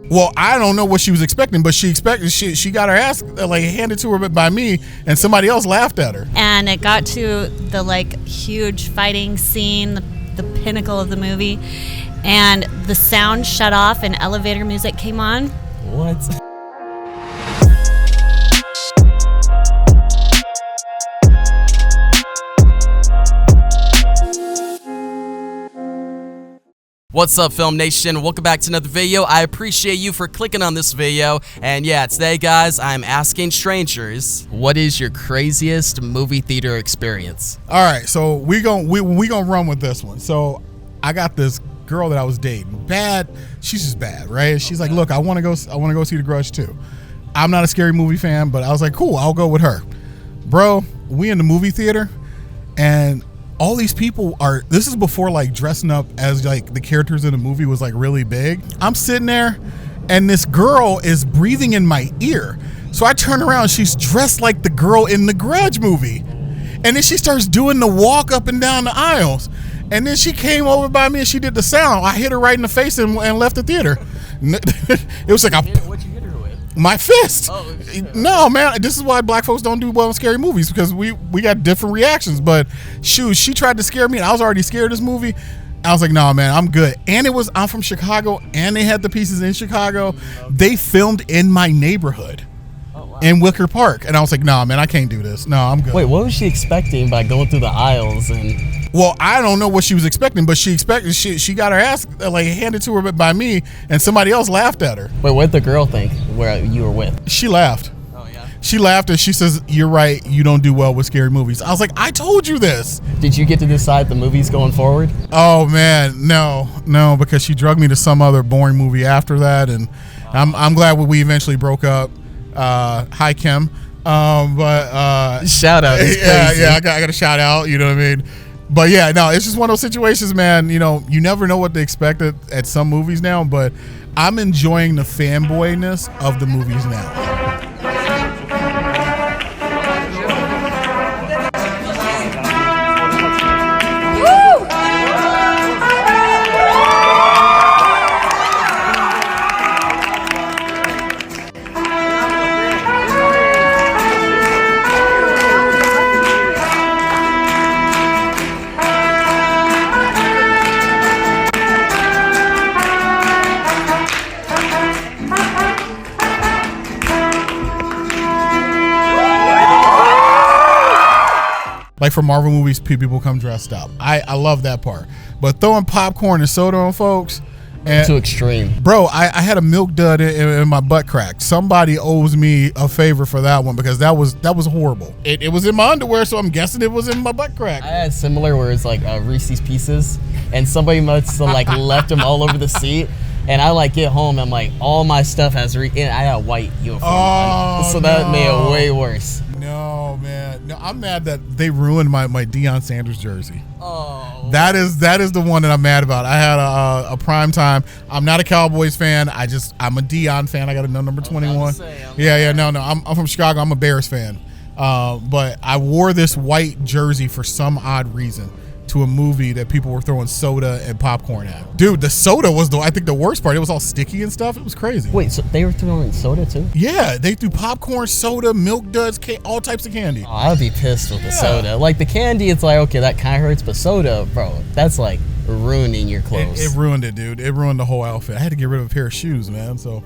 Well, I don't know what she was expecting, but she got her ass like handed to her by me, and somebody else laughed at her. And it got to the like huge fighting scene, the pinnacle of the movie, and the sound shut off and elevator music came on. What? What's up, Film Nation? Welcome back to another video. I appreciate you for clicking on this video. And yeah, today, guys, I'm asking strangers, what is your craziest movie theater experience? All right, so we gonna run with this one. So I got this girl that I was dating. Bad. She's just bad, right? She's like, look, I want to go see the Grudge too. I'm not a scary movie fan, but I was like, cool, I'll go with her. Bro, we in the movie theater, and all these people are, this is before like dressing up as like the characters in the movie was like really big. I'm sitting there and this girl is breathing in my ear. So I turn around, she's dressed like the girl in the Grudge movie. And then she starts doing the walk up and down the aisles. And then she came over by me and she did the sound. I hit her right in the face and left the theater. It was like What'd you hit her with? my fist. Oh, no, man, this is why black folks don't do well in scary movies, because we got different reactions. But shoot, she tried to scare me and I was already scared of this movie. I was like, no, man, I'm good. And I'm from Chicago, and they had the pieces in Chicago. They filmed in my neighborhood. In Wicker Park, and I was like, nah, man, I can't do this. No, I'm good. Wait, what was she expecting by going through the aisles? And well, I don't know what she was expecting, but she got her ass like handed to her by me, and somebody else laughed at her. Wait, what did the girl think where you were with? She laughed. Oh yeah. She laughed and she says, "You're right. You don't do well with scary movies." I was like, "I told you this." Did you get to decide the movies going forward? Oh man, no, because she drugged me to some other boring movie after that, and I'm glad we eventually broke up. Hi Kim, but shout out. Yeah, I got a shout out. You know what I mean? But yeah, no, it's just one of those situations, man. You know, you never know what to expect at some movies now. But I'm enjoying the fanboyness of the movies now. Like for Marvel movies, people come dressed up. I love that part. But throwing popcorn and soda on folks, and too extreme. Bro, I had a milk dud in my butt crack. Somebody owes me a favor for that one, because that was horrible. It was in my underwear, so I'm guessing it was in my butt crack. I had similar where it's like Reese's Pieces, and somebody must have like left them all over the seat. And I like get home, I'm like, all my stuff has I had a white uniform on, so that made it way worse. No, man. No, I'm mad that they ruined my Deion Sanders jersey. Oh. That is the one that I'm mad about. I had a prime time. I'm not a Cowboys fan. I'm a Deion fan. I got a number 21. No. I'm from Chicago. I'm a Bears fan. But I wore this white jersey for some odd reason to a movie that people were throwing soda and popcorn at. Dude, the soda was I think the worst part. It was all sticky and stuff. It was crazy. Wait, so they were throwing soda too? Yeah, they threw popcorn, soda, milk duds, all types of candy. Oh, I would be pissed with the soda. Like the candy, it's like, okay, that kind of hurts, but soda, bro, that's like ruining your clothes. It ruined it, dude. It ruined the whole outfit. I had to get rid of a pair of shoes, man, so.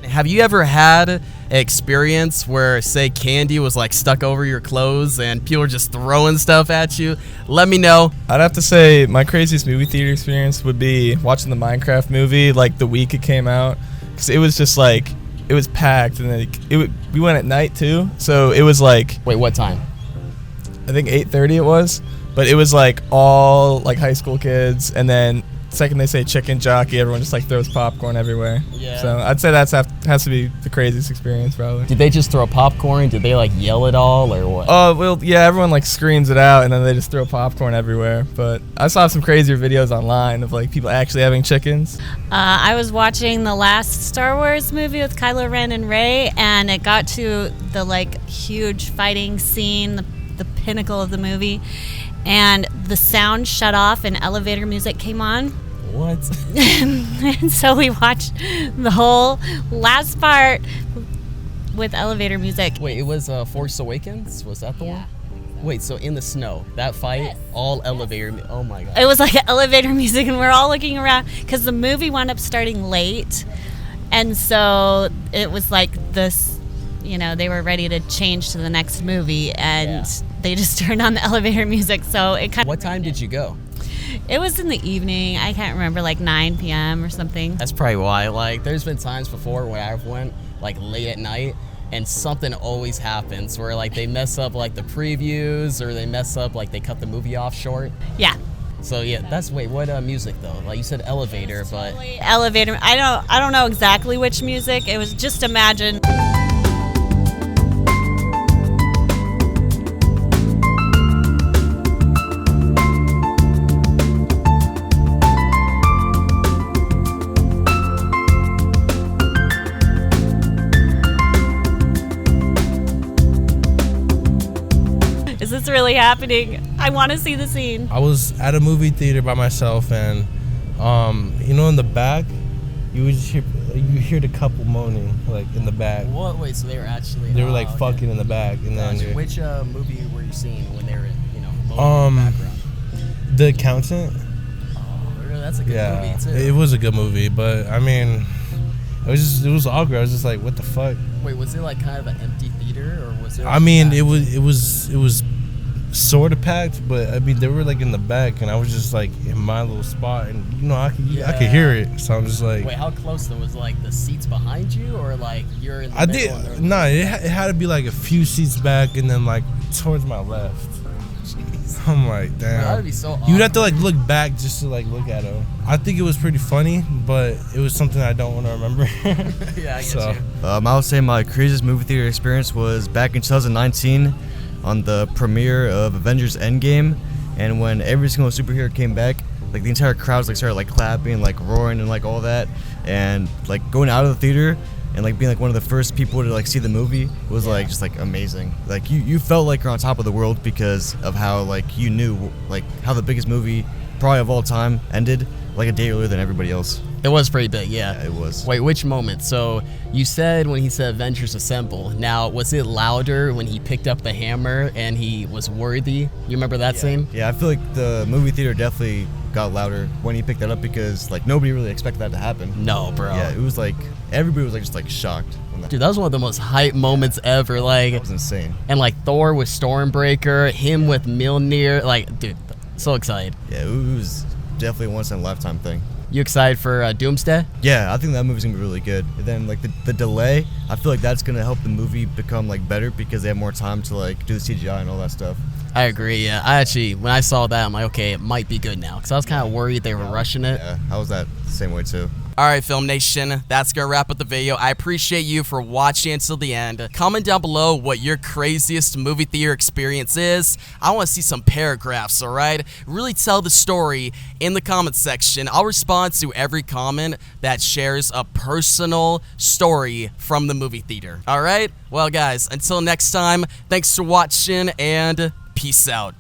Have you ever had an experience where, say, candy was like stuck over your clothes and people were just throwing stuff at you? Let me know. I'd have to say my craziest movie theater experience would be watching the Minecraft movie like the week it came out, because it was just like, it was packed, and we went at night too, so it was like, wait, what time? I think 8:30 it was, but it was like all like high school kids, and then second they say chicken jockey, everyone just like throws popcorn everywhere. Yeah. So I'd say that has to be the craziest experience probably. Did they just throw popcorn? Did they like yell it all or what? Oh, well, yeah, everyone like screams it out and then they just throw popcorn everywhere. But I saw some crazier videos online of like people actually having chickens. I was watching the last Star Wars movie with Kylo Ren and Rey, and it got to the like huge fighting scene, the pinnacle of the movie, and the sound shut off and elevator music came on. What? And so we watched the whole last part with elevator music. Wait, it was Force Awakens? Was that the one? Wait, so in the snow, that fight, all elevator. Oh my god. It was like elevator music, and we're all looking around because the movie wound up starting late, and so it was like this. You know, they were ready to change to the next movie, and they just turned on the elevator music. So it kind of. What time did you go? It was in the evening. I can't remember, like 9 p.m. or something. That's probably why. Like, there's been times before where I've went like late at night, and something always happens where like they mess up like the previews, or they mess up like they cut the movie off short. Yeah. So yeah, that's what music though? Like you said elevator, but Elevator. I don't know exactly which music. It was just imagine. Is this really happening? I want to see the scene. I was at a movie theater by myself, and you know, in the back, you hear the couple moaning like in the back. what? Wait, so they were like okay. fucking in the back, and Gotcha. then Which movie were you seeing when they were mowing in the background? The Accountant. Oh, really? That's a good movie too. It was a good movie, but I mean, it was awkward. I was just like, what the fuck? Wait, was it like kind of an empty theater, or was it? I mean, it was sort of packed, but I mean, they were like in the back, and I was just like in my little spot, and you know, I could hear it, so I'm just like. Wait, how close though? Was like the seats behind you, or like you're in the I middle? did it had to be like a few seats back, and then like towards my left. Jeez. I'm like, damn. That would be so awkward. You'd have to like look back just to like look at him. I think it was pretty funny, but it was something I don't want to remember. Yeah, I get So. you. I would say my craziest movie theater experience was back in 2019 on the premiere of Avengers Endgame, and when every single superhero came back, like the entire crowd like started like clapping, like roaring, and like all that, and like going out of the theater and like being like one of the first people to like see the movie was like just like amazing. Like you felt like you're on top of the world because of how like you knew like how the biggest movie probably of all time ended like a day earlier than everybody else. It was pretty big, yeah. Yeah, it was. Wait, which moment? So you said when he said Avengers Assemble. Now, was it louder when he picked up the hammer and he was worthy? You remember that scene? Yeah, I feel like the movie theater definitely got louder when he picked that up because like nobody really expected that to happen. No, bro. Yeah, it was like everybody was like just like shocked when that. Dude, that was one of the most hype moments ever. Like, That was insane. and like Thor with Stormbreaker, him with Mjolnir. Like, dude, so excited. Yeah, it was definitely a once in a lifetime thing. You excited for Doomsday? Yeah, I think that movie's gonna be really good. And then like the delay, I feel like that's gonna help the movie become like better because they have more time to like do the CGI and all that stuff. I agree. Yeah, I actually, when I saw that, I'm like, okay, it might be good now, because I was kind of worried they were rushing it. Yeah, I was that same way too. All right, Film Nation, that's gonna wrap up the video. I appreciate you for watching until the end. Comment down below what your craziest movie theater experience is. I want to see some paragraphs, all right? Really tell the story in the comment section. I'll respond to every comment that shares a personal story from the movie theater, all right? Well, guys, until next time, thanks for watching, and peace out.